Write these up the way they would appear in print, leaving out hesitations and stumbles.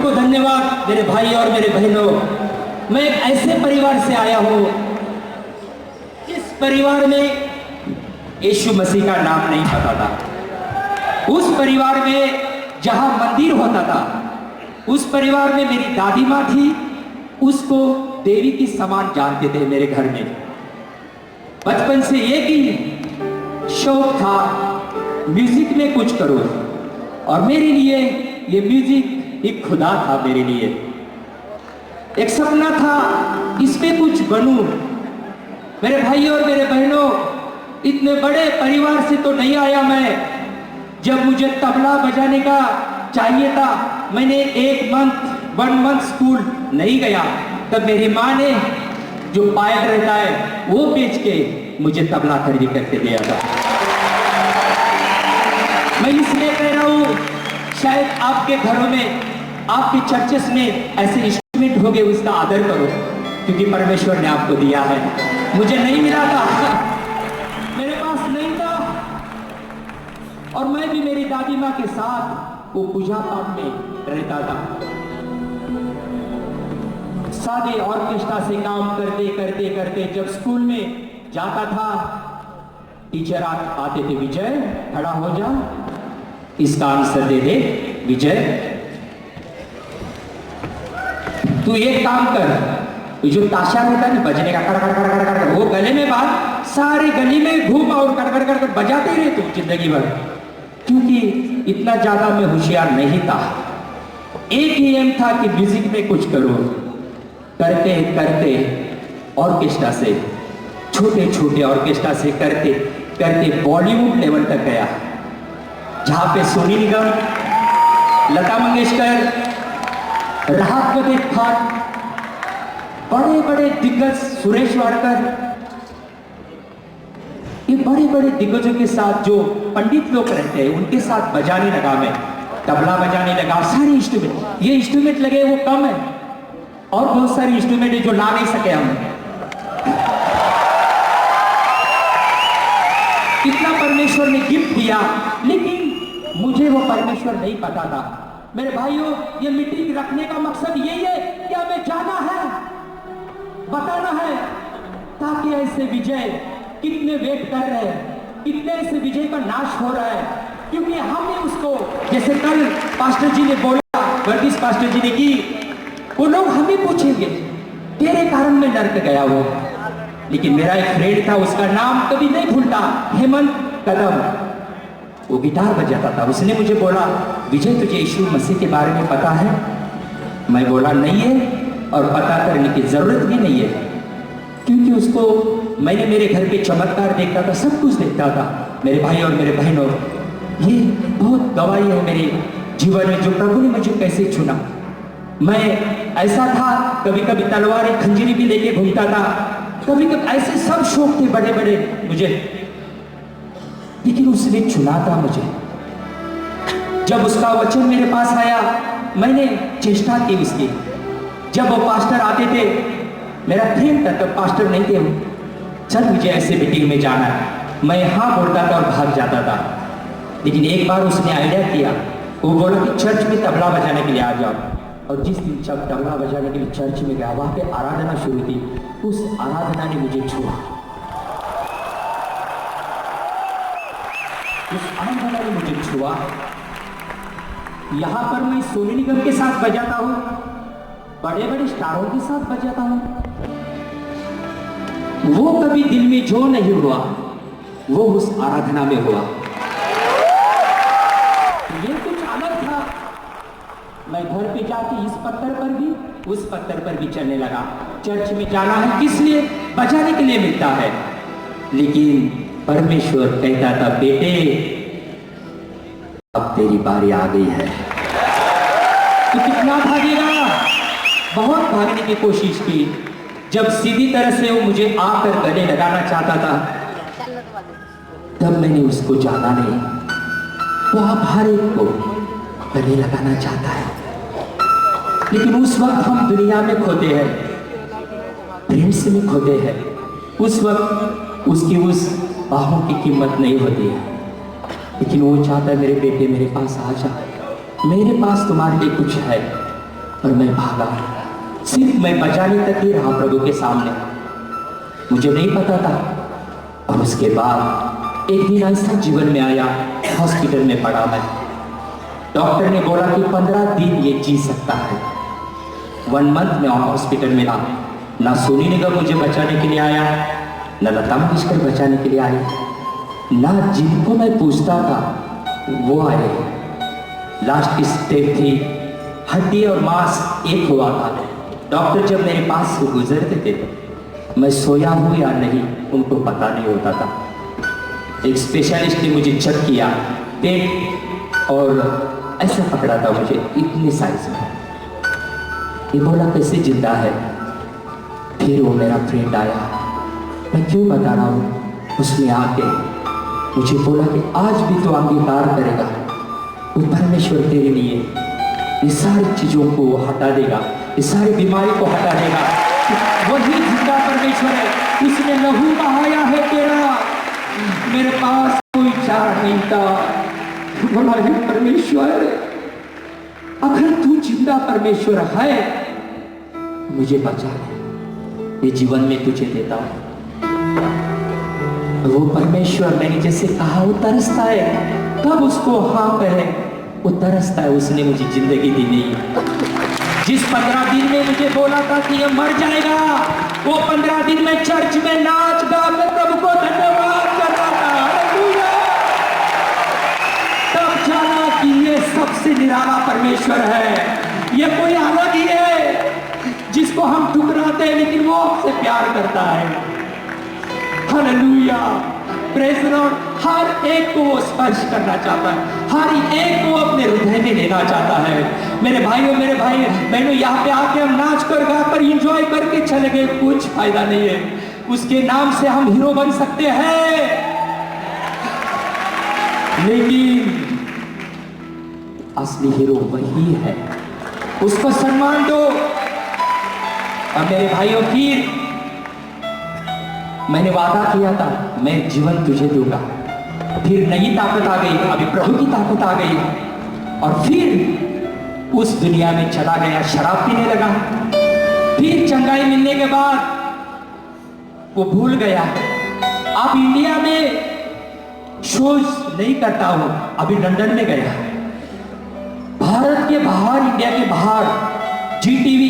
सबको धन्यवाद मेरे भाई और मेरे बहनों। मैं एक ऐसे परिवार से आया हूं, इस परिवार में यीशु मसीह का नाम नहीं पता था। उस परिवार में जहां मंदिर होता था, उस परिवार में मेरी दादी माँ थी, उसको देवी की समान जानते थे। मेरे घर में बचपन से एक ही शौक था, म्यूजिक में कुछ करो, और मेरे लिए ये म्यूजिक एक खुदा था। मेरे लिए एक सपना था, इसमें कुछ बनूं। मेरे भाई और मेरे बहनों, इतने बड़े परिवार से तो नहीं आया मैं। जब मुझे तबला बजाने का चाहिए था, मैंने 1 मंथ स्कूल नहीं गया, तब मेरी माँ ने जो पायल रहता है वो बेच के मुझे तबला खरीद करके दिया था। मैं इसलिए कह रहा हूँ, शायद आपके घरों में, आपके चर्चेस में ऐसे इंस्ट्रूमेंट हो गए, उसका आदर करो, क्योंकि परमेश्वर ने आपको दिया है। मुझे नहीं मिला था, मेरे पास नहीं था, और मैं भी मेरी दादी माँ के साथ वो पूजा पाठ में रहता था। सादे ऑर्केस्ट्रा से काम करते करते करते जब स्कूल में जाता था, टीचर आते थे, विजय खड़ा हो जा, इसका आंसर दे दे। विजय तू एक काम कर, जो ताशा रहता है ना बजने का, कर कर कर कर कर, वो गले में बांध, सारी गली में घूम और कर कर कर कर बजाते ही रहे तू जिंदगी भर। क्योंकि इतना ज्यादा मैं होशियार नहीं था, एक ही एम था कि म्यूजिक में कुछ करो। करते करते ऑर्केस्ट्रा से, छोटे छोटे ऑर्केस्ट्रा से करते करते बॉलीवुड लेवल तक गया, जहां पे सोनी निगम, लता मंगेशकर, राहत फतेह खान, बड़े बड़े दिग्गज, सुरेश वाडकर, ये बड़े बड़े दिग्गजों के साथ जो पंडित लोग रहते हैं उनके साथ बजाने लगा मैं, तबला बजाने लगा। सारे इंस्ट्रूमेंट, ये इंस्ट्रूमेंट लगे वो कम है, और बहुत सारे इंस्ट्रूमेंट है जो ला नहीं सके हम। कितना परमेश्वर ने गिफ्ट दिया, लेकिन मुझे वो परमेश्वर नहीं पता था। मेरे भाइयों, ये मीटिंग रखने का मकसद यही है कि हमें जाना है, बताना है, ताकि ऐसे विजय कितने वेट कर रहे हैं, कितने ऐसे विजय का नाश हो रहा है, क्योंकि हमने उसको, जैसे कल पास्टर जी ने बोला, वर्गीस पास्टर जी ने की, वो लोग हमें पूछेंगे तेरे कारण में नर्क गया वो। लेकिन मेरा एक फ्रेंड था, उसका नाम कभी नहीं भूलता, हेमंत कदम, वो गिटार बजाता था। उसने मुझे बोला, विजय तुझे यीशु मसीह के बारे में पता है? मैं बोला नहीं है, और पता करने की जरूरत भी नहीं है, क्योंकि उसको मैंने मेरे घर पे चमत्कार देखता था, सब कुछ देखता था। मेरे भाई और मेरे बहनों, ये बहुत गवाही है मेरे जीवन में, जो प्रभु ने मुझे कैसे चुना। मैं ऐसा था, कभी कभी तलवारें खंजरी भी लेके घूमता था, कभी कभी ऐसे सब शौक थे बड़े बड़े मुझे, लेकिन उसने चुना था मुझे। जब उसका वचन मेरे पास आया, मैंने चेष्टा की उसकी। जब वो पास्टर आते थे, मेरा फ्रेंड था तब, पास्टर नहीं थे वो, चल मुझे ऐसे मीटिंग में जाना है, मैं हाँ बोलता था और भाग जाता था। लेकिन एक बार उसने आइडिया किया, वो बोला कि चर्च में तबला बजाने के लिए आ जाओ। और जिस दिन जब तबला बजाने के लिए चर्च में गया, वहां पे आराधना शुरू थी, उस आराधना ने मुझे छुआ, उस आराधना ने मुझे छुआ। यहां पर मैं सोनी निगम के साथ बजाता हूं, बड़े बड़े स्टारों के साथ बजाता हूं, वो कभी दिल में जो नहीं हुआ वो उस आराधना में हुआ। ये कुछ अलग था। मैं घर पे जाके इस पत्थर पर भी, उस पत्थर पर भी चलने लगा। चर्च में जाना है किस लिए? बजाने के लिए मिलता है। लेकिन परमेश्वर कहता था, बेटे अब तेरी बारी आ गई है। तो कितना भागेगा? बहुत भागने की कोशिश की। जब सीधी तरह से वो मुझे आकर गले लगाना चाहता था, तब मैंने उसको जाना नहीं। वो आप हर एक को गले लगाना चाहता है, लेकिन उस वक्त हम दुनिया में खोते हैं, फ्रेंड्स में खोते हैं। उस वक्त उसकी उस बाहों की कीमत नहीं होती है। लेकिन वो चाहता है, मेरे बेटे मेरे पास आ जा, मेरे पास तुम्हारे लिए कुछ है। और मैं भागा। सिर्फ मैं बचाने तक ही रहा प्रभु के सामने, मुझे नहीं पता था। और उसके बाद एक दिन ऐसा जीवन में आया, हॉस्पिटल में पड़ा मैं। डॉक्टर ने बोला कि 15 दिन ये जी सकता है। 1 मंथ में हॉस्पिटल में रहा। ना सोनी निगम मुझे बचाने के लिए आया, ना लता मंगेशकर बचाने के लिए आई, ना जिनको मैं पूछता था वो आए। लास्ट स्टेप थी, हड्डी और मांस एक हुआ था। डॉक्टर जब मेरे पास से गुजरते थे, मैं सोया हूँ या नहीं उनको पता नहीं होता था। एक स्पेशलिस्ट ने मुझे चेक किया, पेट और ऐसा पकड़ा था मुझे इतने साइज में। ये बोला कैसे जिंदा है। फिर वो मेरा फ्रेंड आया, मैं क्यों बता रहा हूँ, उसने आके मुझे बोला कि आज भी तो अंगीकार करेगा, वो परमेश्वर तेरे लिए ये सारी चीज़ों को हटा देगा, ये सारी बीमारी को हटा देगा। वही जिंदा परमेश्वर है, उसने लहू बहाया है तेरा। मेरे पास कोई चारा नहीं था। बोला है परमेश्वर, अगर तू जिंदा परमेश्वर है, मुझे बचा ले, ये जीवन में तुझे देता हूं। वो परमेश्वर, मैंने जैसे कहा, वो तरसता है। कब उसको हाँ कहे, वो तरसता है। उसने मुझे जिंदगी दी नहीं। जिस 15 दिन में मुझे बोला था कि ये मर जाएगा, वो 15 दिन में चर्च में नाच गा के प्रभु को धन्यवाद कर रहा था। हालेलुया। तब जाना कि ये सबसे निराला परमेश्वर है। ये कोई अलग ही है जिसको हम ठुकराते हैं, लेकिन वो आपसे प्यार करता है। Hallelujah, praise the Lord. हर एक को वो स्पर्श करना चाहता है, हर एक को अपने हृदय में लेना चाहता है। मेरे भाइयों, मेरे भाई बहनों, यहाँ पे आके हम नाच कर गा कर इंजॉय करके चले गए, कुछ फायदा नहीं है। उसके नाम से हम हीरो बन सकते हैं, लेकिन असली हीरो वही है। उसको सम्मान दो। और मेरे भाइयों, फिर मैंने वादा किया था मैं जीवन तुझे दूंगा। फिर नई ताकत आ गई, अभी प्रभु की ताकत आ गई। और फिर उस दुनिया में चला गया, शराब पीने लगा। फिर चंगाई मिलने के बाद वो भूल गया। अब इंडिया में शोज नहीं करता हूं, अभी लंदन में गया। भारत के बाहर, इंडिया के बाहर GTV,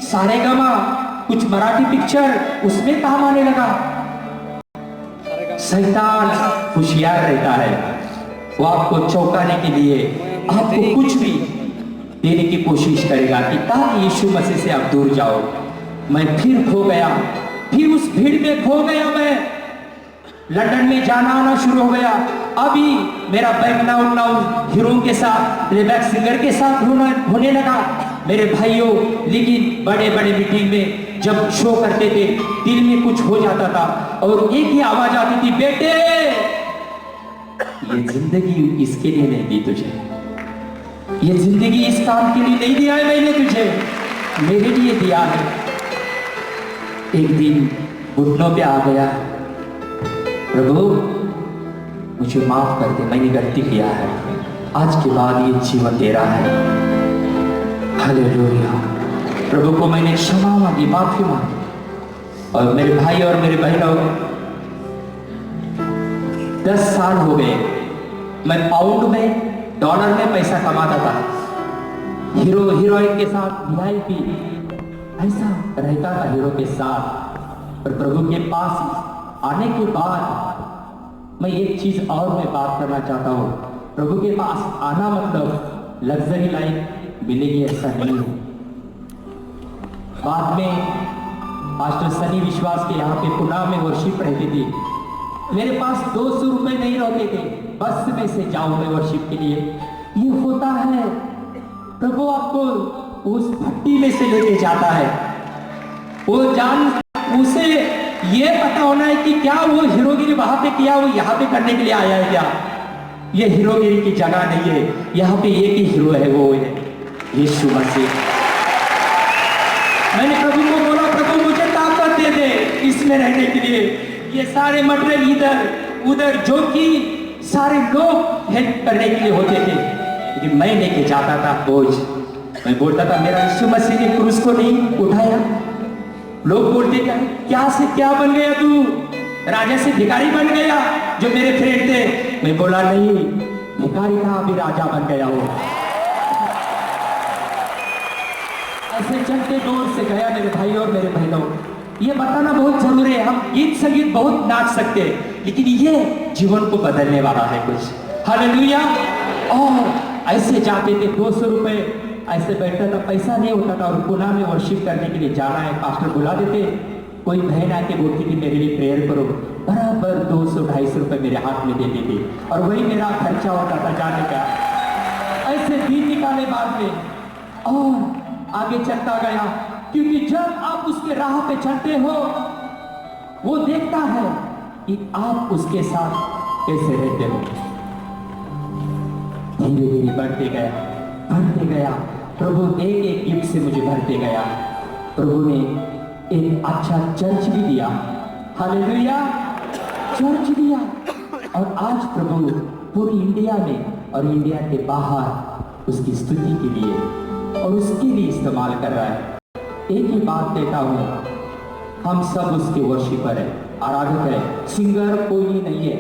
सारेगामा, कुछ मराठी पिक्चर, उसमें काम आने लगा। शैतान होशियार रहता है, वो आपको चौंकाने के लिए आपको कुछ भी देने की कोशिश करेगा कि ताकि यीशु मसीह से आप दूर जाओ। मैं फिर खो गया, फिर उस भीड़ में खो गया। मैं लंदन में जाना आना शुरू हो गया। अभी मेरा बैकग्राउंड हीरो के साथ, प्लेबैक सिंगर के साथ होने लगा मेरे भाइयों। लेकिन बड़े बड़े मीटिंग में जब शो करते थे, दिल में कुछ हो जाता था और एक ही आवाज आती थी, बेटे ये जिंदगी इसके लिए नहीं दी तुझे, ये जिंदगी इस काम के लिए नहीं दिया है मैंने तुझे, मेरे लिए दिया है। एक दिन घुटनों पे आ गया, प्रभु मुझे माफ कर दे, मैंने गलती किया है, आज के बाद ये जीवन तेरा है। हालेलुया। प्रभु को मैंने क्षमा मांगी, माफी मांगी। और मेरे भाई और मेरे बहनों, 10 साल हो गए मैं पाउंड में, डॉलर में पैसा कमाता था। हीरो हीरोइन के साथ VIP ऐसा रहता था, हीरो के साथ। और प्रभु के पास आने के बाद मैं एक चीज और मैं बात करना चाहता हूँ। प्रभु के पास आना मतलब लग्जरी लाइफ मिलेगी ऐसा नहीं है। बाद में पास्टर सनी विश्वास के यहाँ पे पुणे में वर्शिप रहती थी। मेरे पास 200 रुपए नहीं रहते थे, बस में से जाऊं मैं वर्शिप के लिए। ये होता है, प्रभु आपको उस भट्टी में से लेके जाता है। वो जान, उसे ये पता होना है कि क्या वो हीरोगिरी वहां पे किया, वो यहाँ पे करने के लिए आया है क्या। ये हीरोगिरी की जगह नहीं है, यहाँ पे एक ही हीरो है, वो है यीशु मसीह। मैंने प्रभु को बोला, प्रभु मुझे ताकत दे दे इसमें रहने के लिए। ये सारे मटेरियल इधर उधर जो कि सारे लोग हेल्प करने के लिए होते थे, लेकिन मैं लेके जाता था बोझ। मैं बोलता था मेरा यीशु मसीह ने क्रूस को नहीं उठाया। लोग बोलते थे क्या से क्या बन गया तू, राजा से भिखारी बन गया जो मेरे फ्रेंड थे। मैं बोला नहीं, भिखारी था अभी राजा बन गया हो। ऐसे चलते दूर से गया मेरे भाई और मेरे बहनों। ये बताना बहुत जरूरी है, हम गीत संगीत बहुत नाच सकते हैं लेकिन ये जीवन को बदलने वाला है कुछ। हालेलुया। और ऐसे जाते थे 200 रुपए ऐसे बैठता था, पैसा नहीं होता था और पुणे में वर्शिप करने के लिए जाना है, पास्टर बुला देते। कोई बहन आके बोलती थी मेरे लिए प्रेयर करो, बराबर 200-250 रुपए मेरे हाथ में देती थी और वही मेरा खर्चा होता था जाने का। ऐसे दिन निकाले बाद में और आगे चलता गया, क्योंकि जब आप उसके राह पे चलते हो वो देखता है कि आप उसके साथ कैसे रहते हो। धीरे धीरे बढ़ते गया। प्रभु एक एक गिफ्ट से मुझे भरते गया। प्रभु ने एक अच्छा चर्च भी दिया। हालेलुया। चर्च दिया और आज प्रभु पूरी इंडिया में और इंडिया के बाहर उसकी स्तुति के लिए और उसके लिए इस्तेमाल कर रहा है। एक ही बात कहता हूं, हम सब उसके वर्शिपर है, आराधक है, सिंगर कोई नहीं है।